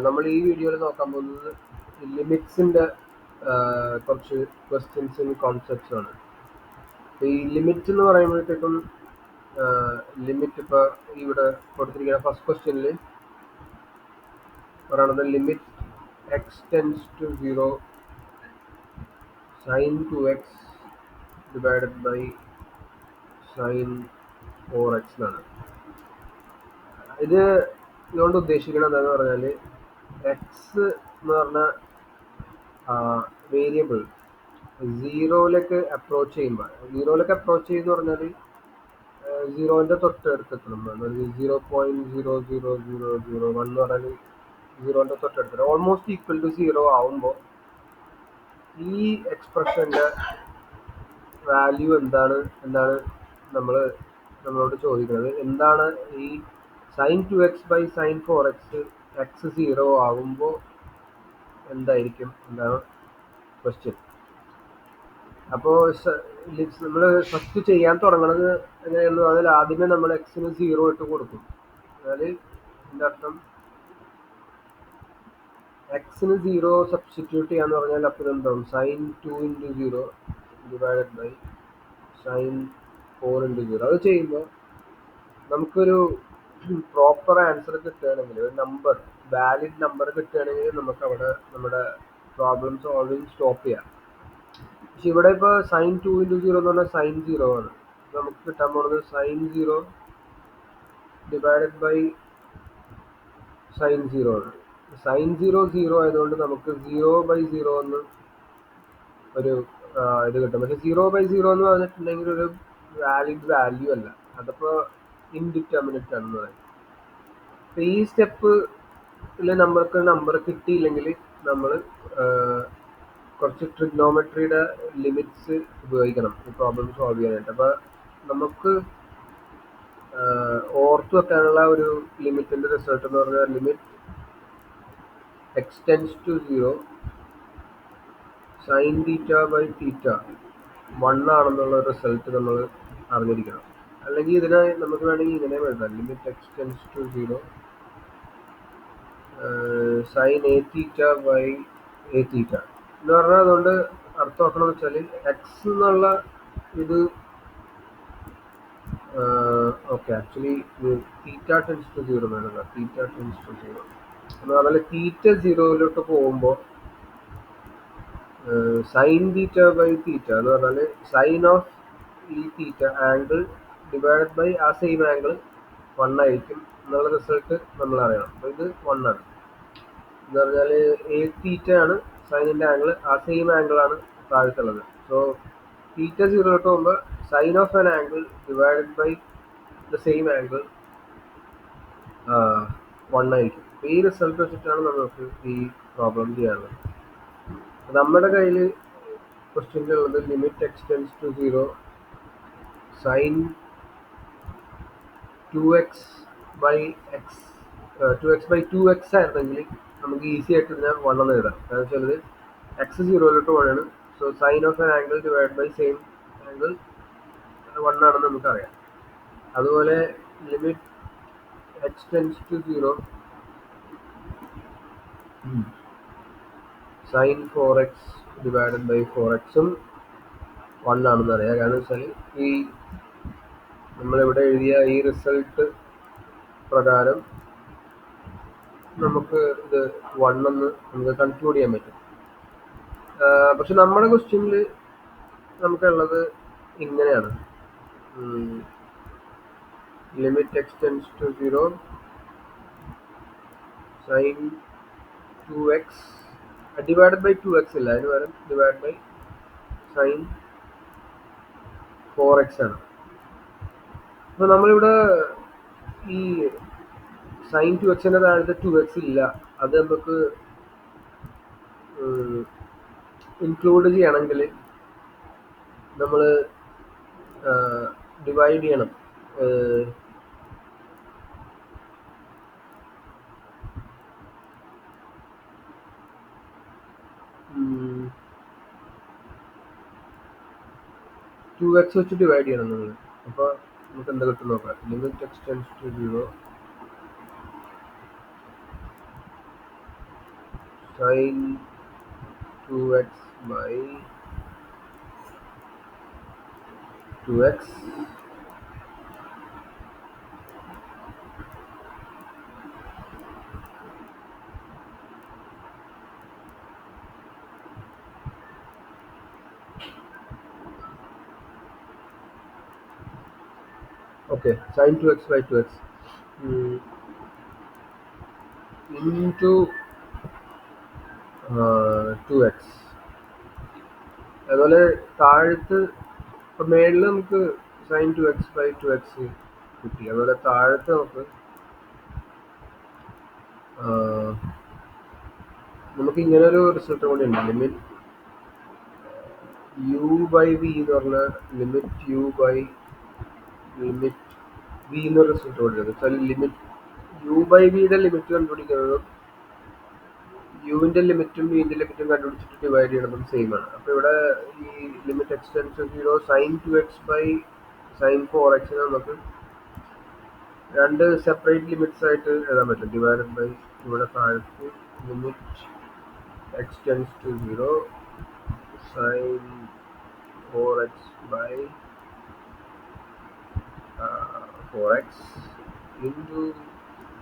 നമ്മൾ ഈ വീഡിയോയിൽ നോക്കാൻ പോകുന്നത് ലിമിറ്റ്സിൻ്റെ കുറച്ച് ക്വസ്റ്റ്യൻസും കോൺസെപ്റ്റ്സും ആണ്. ഈ ലിമിറ്റ് എന്ന് പറയുമ്പോഴത്തേക്കും ലിമിറ്റ് ഇപ്പോൾ ഇവിടെ കൊടുത്തിരിക്കുന്ന ഫസ്റ്റ് ക്വസ്റ്റ്യനിൽ പറയുന്നത് limit x tends to 0 sine 2x divided by sine 4x എന്നാണ്. ഇതുകൊണ്ട് ഉദ്ദേശിക്കുന്നത് എന്താണെന്ന് പറഞ്ഞാൽ എക്സ് എന്ന് പറഞ്ഞ വേരിയബിൾ സീറോയിലേക്ക് അപ്രോച്ച് ചെയ്യുന്ന പറഞ്ഞാൽ സീറോൻ്റെ തൊട്ടടുത്തെത്തണം. 0.00001 എന്ന് പറഞ്ഞാൽ സീറോൻ്റെ തൊട്ടടുത്ത് ഓൾമോസ്റ്റ് ഈക്വൽ ടു സീറോ ആവുമ്പോൾ ഈ എക്സ്പ്രഷൻ്റെ വാല്യൂ എന്താണ് നമ്മളോട് ചോദിക്കുന്നത്. എന്താണ് ഈ sine 2x by sine 4x x zero ആകുമ്പോൾ എന്തായിരിക്കും എന്താണ് ക്വസ്റ്റ്യൻ. അപ്പോൾ നമ്മൾ ഫസ്റ്റ് ചെയ്യാൻ തുടങ്ങുന്നത് എങ്ങനെയെന്ന് പറഞ്ഞാൽ ആദ്യമേ നമ്മൾ എക്സിന് 0 ഇട്ട് കൊടുക്കും. എന്നാൽ ഇതിൻ്റെ അർത്ഥം എക്സിന് 0 സബ്സ്റ്റിറ്റ്യൂട്ട് ചെയ്യാന്ന് പറഞ്ഞാൽ അപ്പോൾ എന്താവും സൈൻ 2 × 0 ഡിവൈഡഡ് ബൈ സൈൻ 4 × 0. അത് ചെയ്യുമ്പോൾ നമുക്കൊരു പ്രോപ്പർ ആൻസർ കിട്ടുകയാണെങ്കിൽ, ഒരു വാലിഡ് നമ്പർ കിട്ടുകയാണെങ്കിൽ നമുക്ക് അവിടെ നമ്മുടെ പ്രോബ്ലം സോൾവിങ് സ്റ്റോപ്പ് ചെയ്യാം. പക്ഷെ ഇവിടെ ഇപ്പോൾ സൈൻ 2 × 0 എന്ന് പറഞ്ഞാൽ സൈൻ 0 ആണ്. നമുക്ക് കിട്ടാൻ പോകുന്നത് സൈൻ 0 ഡിവൈഡഡ് ബൈ സൈൻ 0 ആണ്. സൈൻ 0 ആയതുകൊണ്ട് നമുക്ക് 0/0 എന്ന് ഒരു ഇത് കിട്ടും. പക്ഷെ 0/0 എന്ന് പറഞ്ഞിട്ടുണ്ടെങ്കിൽ ഒരു വാലിഡ് വാല്യൂ അല്ല, അതപ്പോൾ ഇൻഡിറ്റർമിനറ്റ് ആണെന്ന് പറയും. അപ്പോൾ ഈ സ്റ്റെപ്പിൽ നമ്പർ കിട്ടിയില്ലെങ്കിൽ നമ്മൾ കുറച്ച് ട്രിഗ്നോമെട്രിയുടെ ലിമിറ്റ്സ് ഉപയോഗിക്കണം ഈ പ്രോബ്ലം സോൾവ് ചെയ്യാനായിട്ട്. അപ്പോൾ നമുക്ക് ഓർത്ത് വെക്കാനുള്ള ഒരു ലിമിറ്റിൻ്റെ റിസൾട്ട് എന്ന് പറഞ്ഞാൽ limit x tends to 0 sine theta by theta 1 ആണെന്നുള്ള റിസൾട്ട് നമ്മൾ അറിഞ്ഞിരിക്കണം. അല്ലെങ്കിൽ ഇതിനെ നമുക്ക് വേണമെങ്കിൽ ഇങ്ങനെ എഴുതാം, limit x tends to 0 sine a theta by a theta എന്ന് പറഞ്ഞാൽ അതുകൊണ്ട് അർത്ഥമാക്കണമെന്ന് വെച്ചാൽ എക്സ് എന്നുള്ള ഇത് okay actually theta tends to 0 വേണം. തീറ്റ ടെൻസ് ടു 0 എന്ന് പറഞ്ഞാൽ തീറ്റ 0 പോകുമ്പോൾ സൈൻ തീറ്റ ബൈ തീറ്റ എന്ന് പറഞ്ഞാൽ സൈൻ ഓഫ് ഈ തീറ്റ ആംഗിൾ ഡിവൈഡഡ് ബൈ ആ സെയിം ആംഗിൾ 1 ആയിരിക്കും എന്നുള്ള റിസൾട്ട് നമ്മൾ അറിയണം. അപ്പോൾ ഇത് 1 ആണ് എന്ന് പറഞ്ഞാൽ എ തീറ്റ ആണ് സൈനിൻ്റെ ആംഗിൾ, ആ സെയിം ആംഗിളാണ് താഴത്തുള്ളത്. സോ തീറ്റ 0 പോകുമ്പോൾ sine of an angle divided by the same angle 1 ആയിരിക്കും. ഈ റിസൾട്ട് വെച്ചിട്ടാണ് നമുക്ക് ഈ പ്രോബ്ലം ചെയ്യാനുള്ളത്. നമ്മുടെ കയ്യിൽ ക്വസ്റ്റ്യനിൽ ഉള്ളത് limit x tends to 0 sine 2x by 2x ആയിരുന്നെങ്കിൽ നമുക്ക് ഈസി ആയിട്ട് ഇതിനെ 1 എന്ന് എഴുതാം. കാരണം വെച്ചാൽ എക്സ് 0 1 ആണ്. So sine of an angle divide by same angle 1 ആണെന്ന് നമുക്കറിയാം. അതുപോലെ limit x tends to 0 sine 4x divided by 4x 1 ആണെന്ന് അറിയാം. കാരണം വെച്ചാൽ ഈ നമ്മളിവിടെ എഴുതിയ ഈ റിസൾട്ട് പ്രകാരം നമുക്ക് ഇത് 1 എന്ന് നമുക്ക് കൺക്ലൂഡ് ചെയ്യാൻ പറ്റും. പക്ഷെ നമ്മുടെ ക്വസ്റ്റ്യനിൽ നമുക്കുള്ളത് ഇങ്ങനെയാണ്, limit x tends to 0 sine 2x divided by 2x ഇല്ല, അതിന് പകരം ഡിവൈഡ് ബൈ സൈൻ 4x ആണ്. അപ്പോൾ നമ്മളിവിടെ ഈ സൈൻ 2xൻ്റെ താഴത്തെ 2x ഇല്ല, അത് നമുക്ക് ഇൻക്ലൂഡ് ചെയ്യണമെങ്കിൽ നമ്മൾ ഡിവൈഡ് ചെയ്യണം. 2x വെച്ച് ഡിവൈഡ് ചെയ്യണം നമ്മൾ. അപ്പോൾ നമുക്ക് എന്താ കിട്ടും നോക്കാം. Limit x tends to 0 sin 2x by 2x. Okay, sin 2x by 2x mm, into 2x. അതുപോലെ താഴത്ത് ഇപ്പൊ മേളിൽ നമുക്ക് sin 2x by 2x കിട്ടി. അതുപോലെ താഴത്ത് നമുക്ക് ഇങ്ങനെ ഒരു റിസൾട്ട് കൂടി ഉണ്ട്. ലിമിറ്റ് u by v എന്ന് പറഞ്ഞ limit u by limit v എന്നൊരു റിസൾട്ട് കൂടി ഉണ്ട്. ലിമിറ്റ് u by vയുടെ ലിമിറ്റ് കണ്ടുപിടിക്കുന്നതും യുവിന്റെ ലിമിറ്റും വിന്റെ ലിമിറ്റും കണ്ടുപിടിച്ചിട്ട് ഡിവൈഡ് ചെയ്യണതും സെയിം ആണ്. അപ്പൊ ഇവിടെ ഈ limit x tends to 0 sin 2x by sin 4x നമുക്ക് രണ്ട് സെപ്പറേറ്റ് ലിമിറ്റ്സ് ആയിട്ട് എഴുതാൻ പറ്റും. ഡിവൈഡഡ് ബൈ ഇവിടെ താഴത്ത് limit x tends to 0 sin 4x by 4x into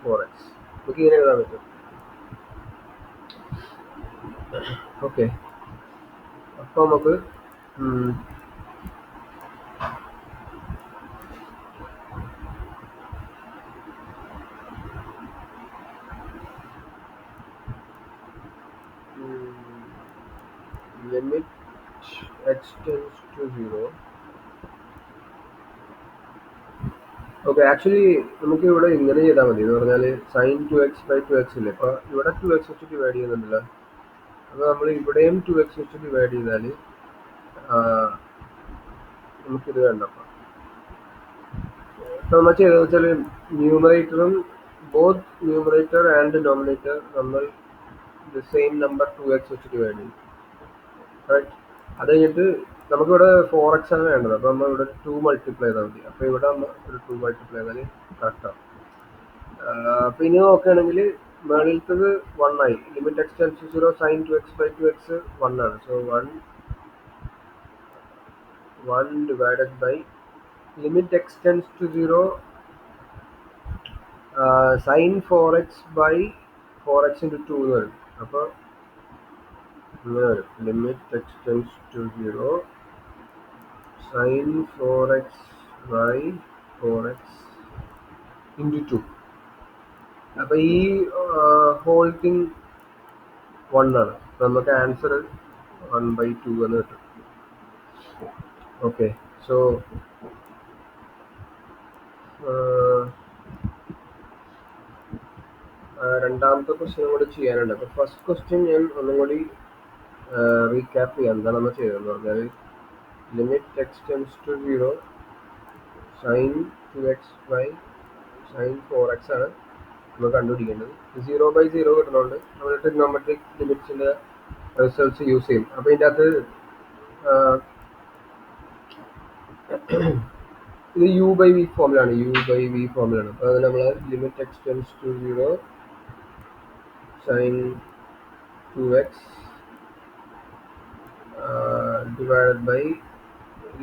4x നമുക്ക് ഇങ്ങനെ എഴുതാൻ പറ്റും. ഓക്കെ, അപ്പൊ നമുക്ക് limit x tends to 0. Okay, actually നമുക്ക് ഇവിടെ ഇങ്ങനെ ചെയ്താൽ മതി. എന്ന് പറഞ്ഞാൽ sin 2x by 2x ഇല്ലേ, അപ്പൊ ഇവിടെ 2x വെച്ച് ഡിവൈഡ് ചെയ്യുന്നുണ്ടല്ലോ. അപ്പൊ നമ്മൾ ഇവിടെയും 2x വെച്ച് ഡിവൈഡ് ചെയ്താൽ നമുക്കിത് വേണ്ട. അപ്പൊ നമ്മൾ ചെയ്തതെന്ന് വെച്ചാൽ ന്യൂമറേറ്ററും ബോത്ത് ന്യൂമറേറ്റർ ആൻഡ് ഡിനോമിനേറ്റർ നമ്മൾ ദ സെയിം നമ്പർ 2x വെച്ച് ഡിവൈഡ് ചെയ്യും. റൈറ്റ്. അത് കഴിഞ്ഞിട്ട് നമുക്കിവിടെ 4x ആണ് വേണ്ടത്. അപ്പൊ നമ്മൾ ഇവിടെ 2 മൾട്ടിപ്ലൈ ചെയ്താൽ മതി. അപ്പൊ ഇവിടെ നമ്മൾ ഒരു 2 മൾട്ടിപ്ലൈ ചെയ്താൽ കറക്റ്റാണ്. അപ്പൊ ഇനി നോക്കുകയാണെങ്കിൽ മേളിലത്തത് 1 ആയി. Limit x tends to 0 sin 2x by 2x 1 ആണ്. So 1 divided by limit x tends to 0 sin 4x by 4x into 2 എന്ന് വരും. അപ്പോൾ ഇങ്ങനെ വരും. Limit x tends to 0 sin 4x by 4x into 2. അപ്പൊ ഈ ഹോൾ തിങ് 1 ആണ്. നമുക്ക് ആൻസർ 1/2 എന്ന് കിട്ടും. ഓക്കെ, സോ രണ്ടാമത്തെ ക്വസ്റ്റ്യൻ കൂടി ചെയ്യാനുണ്ട്. അപ്പൊ ഫസ്റ്റ് ക്വസ്റ്റ്യൻ ഞാൻ ഒന്നും കൂടി റീക്യാപ്പ് ചെയ്യാം. എന്താ നമ്മൾ ചെയ്തതെന്ന് പറഞ്ഞാൽ limit x tends to 0 sin 2x by sin 4x ആണ് നമ്മൾ കണ്ടുപിടിക്കേണ്ടത്. 0/0 കിട്ടുന്നതുകൊണ്ട് നമ്മൾ ട്രിഗ്നോമെട്രിക് ലിമിറ്റ്സിന്റെ റിസൾട്ട്സ് യൂസ് ചെയ്യും. അപ്പൊ ഇതിൻ്റെ അകത്ത് ഇത് u by v ഫോമിലാണ്. അപ്പൊ അത് നമ്മൾ limit x tends to 0 sin 2x divided by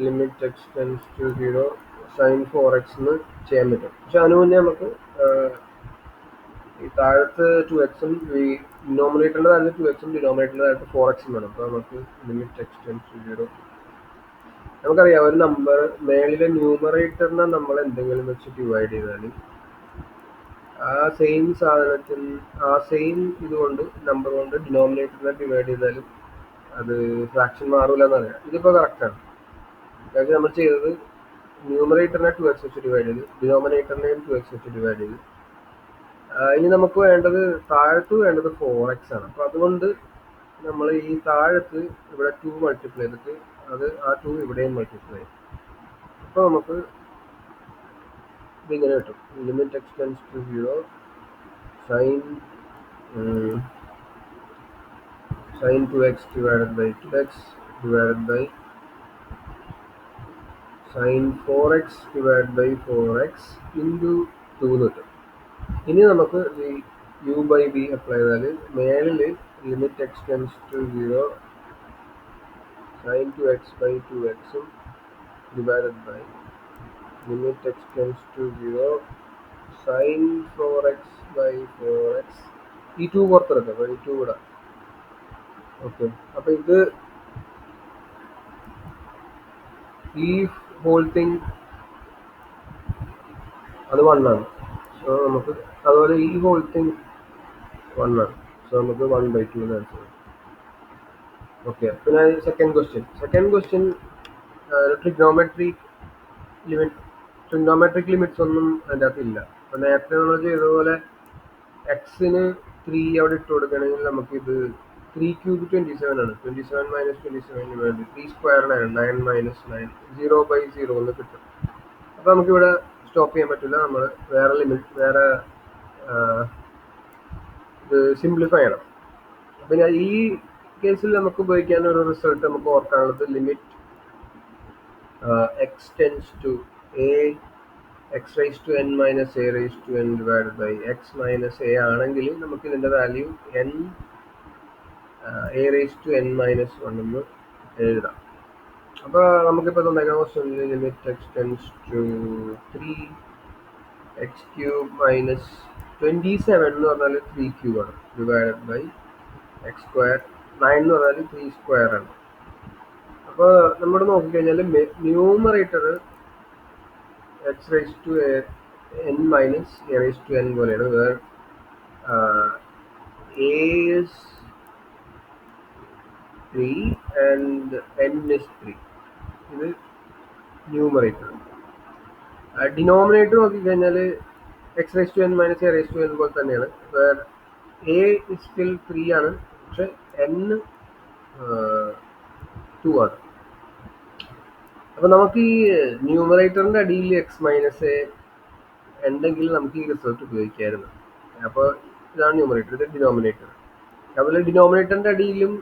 limit extends to 0 sin 4x എന്ന് ചെയ്യാൻ പറ്റും. പക്ഷെ അതിനു മുന്നേ നമുക്ക് ഈ താഴത്ത് 2x ഡിനോമിനേറ്ററിന്റെ താഴത്ത് 2x ഡിനോമിനേറ്ററിന്റെ താഴത്ത് 4x വേണം. അപ്പൊ നമുക്ക് ലിമിറ്റ് എക്സ്റ്റെൻസ് ടു 0 നമുക്കറിയാം ഒരു നമ്പർ മേളിലെ ന്യൂമറേറ്ററിനെ നമ്മൾ എന്തെങ്കിലും വെച്ച് ഡിവൈഡ് ചെയ്താൽ ആ സെയിം സാധനത്തിന് ആ സെയിം ഇതുകൊണ്ട് നമ്പർ കൊണ്ട് ഡിനോമിനേറ്ററിനെ ഡിവൈഡ് ചെയ്താലും അത് ഫ്രാക്ഷൻ മാറൂല എന്നറിയാം. ഇതിപ്പോൾ കറക്റ്റാണ്. കാരണം നമ്മൾ ചെയ്തത് ന്യൂമറേറ്ററിനെ 2x വെച്ച് ഡിവൈഡ് ചെയ്ത് ഡിനോമിനേറ്ററിനെയും 2x വെച്ച് ഡിവൈഡ് ചെയ്ത്. ഇനി നമുക്ക് വേണ്ടത് താഴത്ത് വേണ്ടത് 4x ആണ്. അപ്പോൾ അതുകൊണ്ട് നമ്മൾ ഈ താഴത്ത് ഇവിടെ 2 മൾട്ടിപ്ലൈ ചെയ്തിട്ട് അത് ആ 2 ഇവിടെയും മൾട്ടിപ്ലൈ ചെയ്യും. അപ്പോൾ നമുക്ക് ഇതിങ്ങനെ കിട്ടും. Limit x tends to 0 sin 2x divided by 2x divided by sin 4x divided by 4x into 2 എന്ന് കിട്ടും. ഇനി നമുക്ക് ഈ u by v അപ്ലൈ ചെയ്താൽ മേളിൽ limit x tends to 0 sin 2x by 2x divided by limit x tends to 0 sin 4x by 4x ഈ 2 പുറത്തെടുക്കാം അപ്പോൾ ഈ 2 ഇവിടെ ഓക്കെ. അപ്പോൾ ഇത് ഈ ഹോൾ തിങ് അത് 1 ആണ്. സോ നമുക്ക് അതുപോലെ ഈ ഹോൾ തിങ് 1 ആണ്. സോ നമുക്ക് 1/2 ആൻസർ. ഓക്കെ. പിന്നെ സെക്കൻഡ് ക്വസ്റ്റ്യൻ ട്രിഗ്നോമെട്രിക് ലിമിറ്റ്സ് ഒന്നും അതിൻ്റെ അകത്ത് ഇല്ല. അപ്പോൾ നേരത്തെ നമ്മൾ ചെയ്തതുപോലെ എക്സിന് 3 അവിടെ ഇട്ട് കൊടുക്കുകയാണെങ്കിൽ നമുക്കിത് 3 ക്യൂബ് 27 ആണ്. 27 മൈനസ് 27 വേണ്ടി 3 സ്ക്വയറിനാണ് 9 മൈനസ് 9 0/0 എന്ന് കിട്ടും. അപ്പോൾ നമുക്കിവിടെ സ്റ്റോപ്പ് ചെയ്യാൻ പറ്റില്ല. നമ്മൾ വേറെ ഇത് സിംപ്ലിഫൈ ചെയ്യണം. പിന്നെ ഈ കേസിൽ നമുക്ക് ഉപയോഗിക്കാൻ ഒരു റിസൾട്ട് നമുക്ക് ഓർക്കാനുള്ളത് limit x tends to a x raised to n minus a raised to n divided by x minus a ആണെങ്കിൽ നമുക്ക് ഇതിൻ്റെ value a raised to n minus 1 എന്ന് എഴുതാം. അപ്പോൾ നമുക്കിപ്പോൾ തന്നേക്കുന്ന ക്വസ്റ്റ്യനിൽ limit x tends to 3x cube minus 27 എന്ന് പറഞ്ഞാൽ 3 ക്യൂബ് ആണ് ഡിവൈഡഡ് ബൈ x സ്ക്വയർ 9 എന്ന് പറഞ്ഞാൽ 3 സ്ക്വയർ ആണ്. അപ്പോൾ നമ്മൾ നോക്കിക്കഴിഞ്ഞാൽ numerator x raise to n minus a raise to n പോലെയാണ്. Where a is 3 and n is 3. ഇത് ന്യൂമറേറ്റർ. ഡിനോമിനേറ്റർ നോക്കിക്കഴിഞ്ഞാൽ x raise to n minus a raise to n പോലെ തന്നെയാണ്. വേർ a is still 3 ആണ്, പക്ഷെ n 2 ആണ്. അപ്പോൾ നമുക്ക് ഈ ന്യൂമറേറ്ററിൻ്റെ അടിയിൽ എക്സ് മൈനസ് എ ഉണ്ടെങ്കിൽ നമുക്ക് ഈ റിസൾട്ട് ഉപയോഗിക്കാമായിരുന്നു. അപ്പോൾ ഇതാണ് ന്യൂമറേറ്റർ, ഇത് ഡിനോമിനേറ്റർ. അതുപോലെ ഡിനോമിനേറ്ററിൻ്റെ അടിയിലും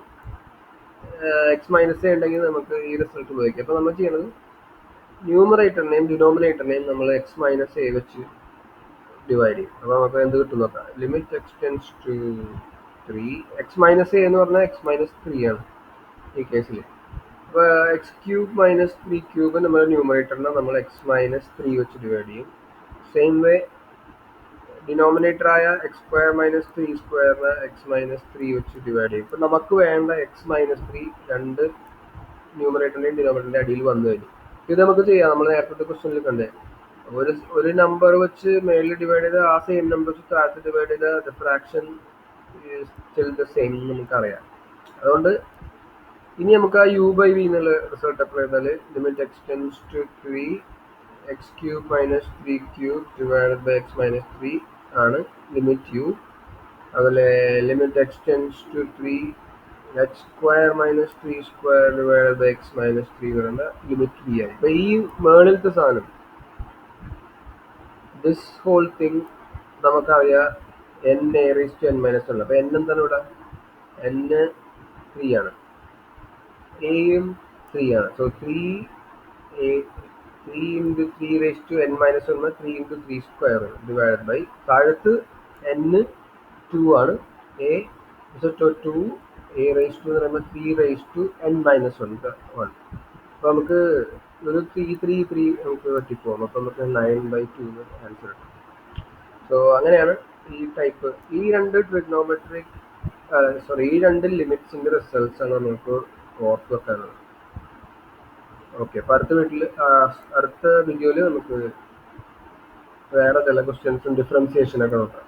എക്സ് മൈനസ് എ ഉണ്ടെങ്കിൽ നമുക്ക് ഈ റിസൾട്ട് ഉപയോഗിക്കാം. അപ്പോൾ നമ്മൾ ചെയ്യണത് ന്യൂമറേറ്ററിനെയും ഡിനോമിനേറ്ററിനെയും നമ്മൾ എക്സ് മൈനസ് എ വെച്ച് ഡിവൈഡ് ചെയ്യും. അപ്പോൾ നമുക്ക് എന്ത് കിട്ടും നോക്കാം. Limit x tends to 3 x minus a എന്ന് പറഞ്ഞാൽ എക്സ് മൈനസ് 3 ആണ് ഈ കേസിൽ. അപ്പോൾ എക്സ് ക്യൂബ് മൈനസ് 3 ക്യൂബ് നമ്മുടെ ന്യൂമറേറ്ററിനെ നമ്മൾ എക്സ് മൈനസ് 3 വെച്ച് ഡിവൈഡ് ചെയ്യും. സെയിം വേ ഡിനോമിനേറ്ററായ എക്സ് സ്ക്വയർ മൈനസ് 3 സ്ക്വയറിനെ എക്സ് മൈനസ് 3 വെച്ച് ഡിവൈഡ് ചെയ്യും. ഇപ്പോൾ നമുക്ക് വേണ്ട എക്സ് മൈനസ് 3 രണ്ട് ന്യൂമറേറ്ററിൻ്റെയും ഡിനോമിനേറ്ററിൻ്റെ അടിയിൽ വന്നു കഴിഞ്ഞു. ഇത് നമുക്ക് ചെയ്യാം. നമ്മൾ നേരത്തെ ക്വസ്റ്റ്യനിൽ കണ്ടേ ഒരു നമ്പർ വെച്ച് മേളിൽ ഡിവൈഡ് ചെയ്ത് ആ സെയിം നമ്പർ വെച്ച് താഴത്ത് ഡിവൈഡ് ചെയ്ത the fraction still the same നമുക്കറിയാം. അതുകൊണ്ട് ഇനി നമുക്ക് ആ u/v എന്നുള്ള റിസൾട്ട് അപ്ലൈ ചെയ്താൽ limit x tends to 3 x cube minus 3 cube divided by x minus 3 ആണ് ലിമിറ്റ് u. അതുപോലെ limit x tends to 3 x square minus 3 square divided by x minus 3 പറയുന്ന ലിമിറ്റ് v ആയി. അപ്പോൾ ഈ മേളിലത്തെ സാധനം ദിസ് ഹോൾ തിങ് നമുക്കറിയാം n a raised to n minus 1. അപ്പോൾ n എന്താണ് ഇവിടെ? n 3 ആണ്, എയും 3 ആണ്. So 3 into 3 raised to n minus 1 3 into 3 square divided by താഴത്ത് n 2 ആണ്, a 2 a raised to എന്ന് പറയുമ്പോൾ 3 raised to n minus 1. അപ്പോൾ നമുക്ക് ഒരു 3 നമുക്ക് വെട്ടിപ്പോകും. അപ്പോൾ നമുക്ക് 9/2 ആൻസർ കിട്ടും. സോ അങ്ങനെയാണ് ഈ രണ്ട് ലിമിറ്റ്സിൻ്റെ റിസൾട്ട്സ് ആണ് നമുക്ക് ഓർത്ത് വെക്കാനുള്ളത്. ഓക്കെ. അപ്പോൾ അടുത്ത വീഡിയോയിൽ നമുക്ക് വേറെ ചില ക്വസ്റ്റ്യൻസും ഡിഫറൻസിയേഷനൊക്കെ നോക്കാം.